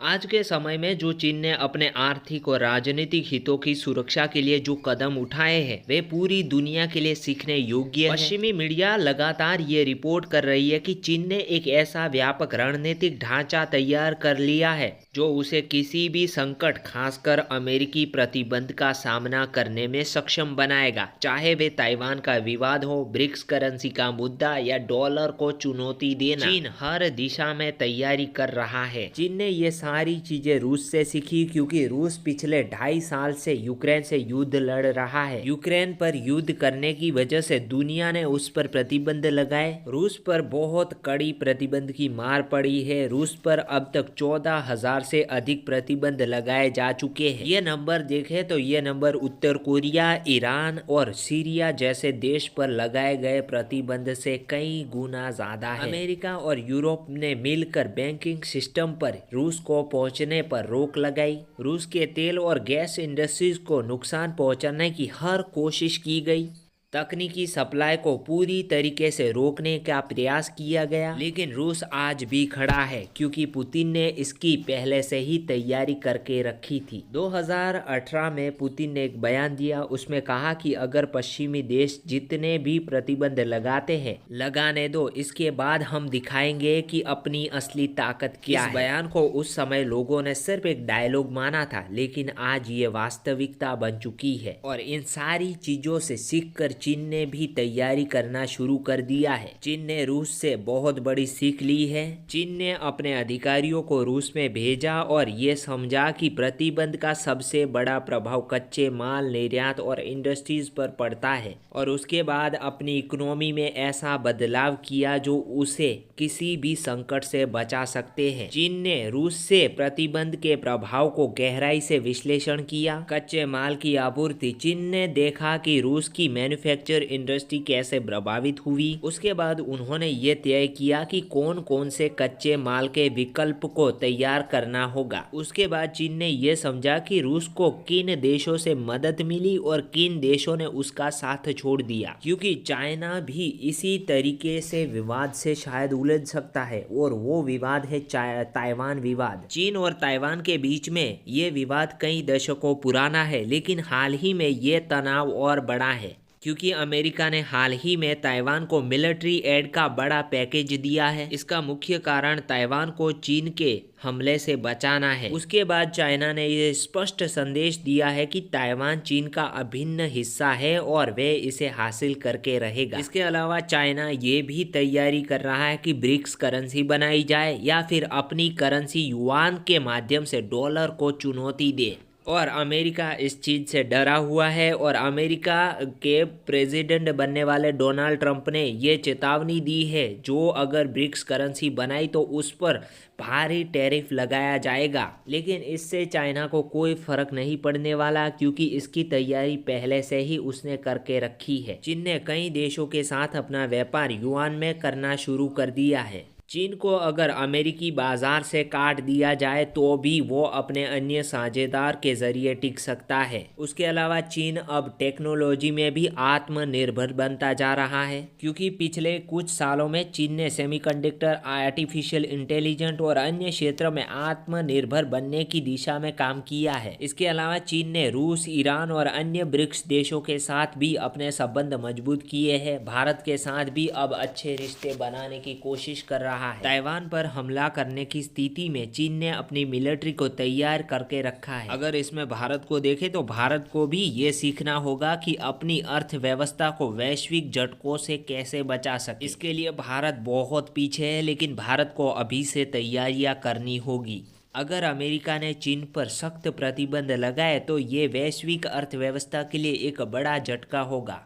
आज के समय में जो चीन ने अपने आर्थिक और राजनीतिक हितों की सुरक्षा के लिए जो कदम उठाए हैं वे पूरी दुनिया के लिए सीखने योग्य है। पश्चिमी मीडिया लगातार ये रिपोर्ट कर रही है कि चीन ने एक ऐसा व्यापक रणनीतिक ढांचा तैयार कर लिया है जो उसे किसी भी संकट, खासकर अमेरिकी प्रतिबंध का सामना करने में सक्षम बनाएगा। चाहे वे ताइवान का विवाद हो, ब्रिक्स करेंसी का मुद्दा या डॉलर को चुनौती देना, चीन हर दिशा में तैयारी कर रहा है। चीन ने ये सारी चीजें रूस से सीखी क्योंकि रूस पिछले 2.5 साल से यूक्रेन से युद्ध लड़ रहा है। यूक्रेन पर युद्ध करने की वजह से दुनिया ने उस पर प्रतिबंध लगाए। रूस पर बहुत कड़ी प्रतिबंध की मार पड़ी है। रूस पर अब तक 14,000 से अधिक प्रतिबंध लगाए जा चुके हैं। ये नंबर देखें तो ये नंबर उत्तर कोरिया, ईरान और सीरिया जैसे देश पर लगाए गए प्रतिबंध से कई गुना ज्यादा है। अमेरिका और यूरोप ने मिलकर बैंकिंग सिस्टम पर रूस को पहुंचने पर रोक लगाई। रूस के तेल और गैस इंडस्ट्रीज को नुकसान पहुंचाने की हर कोशिश की गई। तकनीकी सप्लाई को पूरी तरीके से रोकने का प्रयास किया गया, लेकिन रूस आज भी खड़ा है क्योंकि पुतिन ने इसकी पहले से ही तैयारी करके रखी थी। 2018 में पुतिन ने एक बयान दिया, उसमें कहा कि अगर पश्चिमी देश जितने भी प्रतिबंध लगाते हैं लगाने दो, इसके बाद हम दिखाएंगे कि अपनी असली ताकत क्या है। इस बयान को उस समय लोगों ने सिर्फ एक डायलॉग माना था, लेकिन आज ये वास्तविकता बन चुकी है और इन सारी चीजों से सीखकर चीन ने भी तैयारी करना शुरू कर दिया है। चीन ने रूस से बहुत बड़ी सीख ली है। चीन ने अपने अधिकारियों को रूस में भेजा और ये समझा कि प्रतिबंध का सबसे बड़ा प्रभाव कच्चे माल, निर्यात और इंडस्ट्रीज पर पड़ता है, और उसके बाद अपनी इकोनॉमी में ऐसा बदलाव किया जो उसे किसी भी संकट से बचा सकते हैं। चीन ने रूस से प्रतिबंध के प्रभाव को गहराई से विश्लेषण किया। कच्चे माल की आपूर्ति, चीन ने देखा कि रूस की मैन्युफैक्चर इंडस्ट्री कैसे प्रभावित हुई। उसके बाद उन्होंने ये तय किया कि कौन कौन से कच्चे माल के विकल्प को तैयार करना होगा। उसके बाद चीन ने यह समझा कि रूस को किन देशों से मदद मिली और किन देशों ने उसका साथ छोड़ दिया, क्योंकि चाइना भी इसी तरीके से विवाद से शायद उलझ सकता है, और वो विवाद है ताइवान विवाद। चीन और ताइवान के बीच में ये विवाद कई दशकों पुराना है, लेकिन हाल ही में ये तनाव और बढ़ा है क्योंकि अमेरिका ने हाल ही में ताइवान को मिलिट्री एड का बड़ा पैकेज दिया है। इसका मुख्य कारण ताइवान को चीन के हमले से बचाना है। उसके बाद चाइना ने यह स्पष्ट संदेश दिया है कि ताइवान चीन का अभिन्न हिस्सा है और वे इसे हासिल करके रहेगा। इसके अलावा चाइना ये भी तैयारी कर रहा है कि ब्रिक्स करेंसी बनाई जाए या फिर अपनी करेंसी युआन के माध्यम से डॉलर को चुनौती दे, और अमेरिका इस चीज़ से डरा हुआ है। और अमेरिका के प्रेसिडेंट बनने वाले डोनाल्ड ट्रंप ने ये चेतावनी दी है, जो अगर ब्रिक्स करेंसी बनाई तो उस पर भारी टैरिफ लगाया जाएगा। लेकिन इससे चाइना को कोई फर्क नहीं पड़ने वाला क्योंकि इसकी तैयारी पहले से ही उसने करके रखी है। चीन ने कई देशों के साथ अपना व्यापार युआन में करना शुरू कर दिया है। चीन को अगर अमेरिकी बाजार से काट दिया जाए तो भी वो अपने अन्य साझेदार के जरिए टिक सकता है। उसके अलावा चीन अब टेक्नोलॉजी में भी आत्मनिर्भर बनता जा रहा है, क्योंकि पिछले कुछ सालों में चीन ने सेमीकंडक्टर, आर्टिफिशियल इंटेलिजेंस और अन्य क्षेत्रों में आत्मनिर्भर बनने की दिशा में काम किया है। इसके अलावा चीन ने रूस, ईरान और अन्य ब्रिक्स देशों के साथ भी अपने संबंध मजबूत किए हैं। भारत के साथ भी अब अच्छे रिश्ते बनाने की कोशिश कर रहा है। ताइवान पर हमला करने की स्थिति में चीन ने अपनी मिलिट्री को तैयार करके रखा है। अगर इसमें भारत को देखें तो भारत को भी ये सीखना होगा कि अपनी अर्थव्यवस्था को वैश्विक झटकों से कैसे बचा सके। इसके लिए भारत बहुत पीछे है, लेकिन भारत को अभी से तैयारियां करनी होगी। अगर अमेरिका ने चीन पर सख्त प्रतिबंध लगाए तो ये वैश्विक अर्थव्यवस्था के लिए एक बड़ा झटका होगा।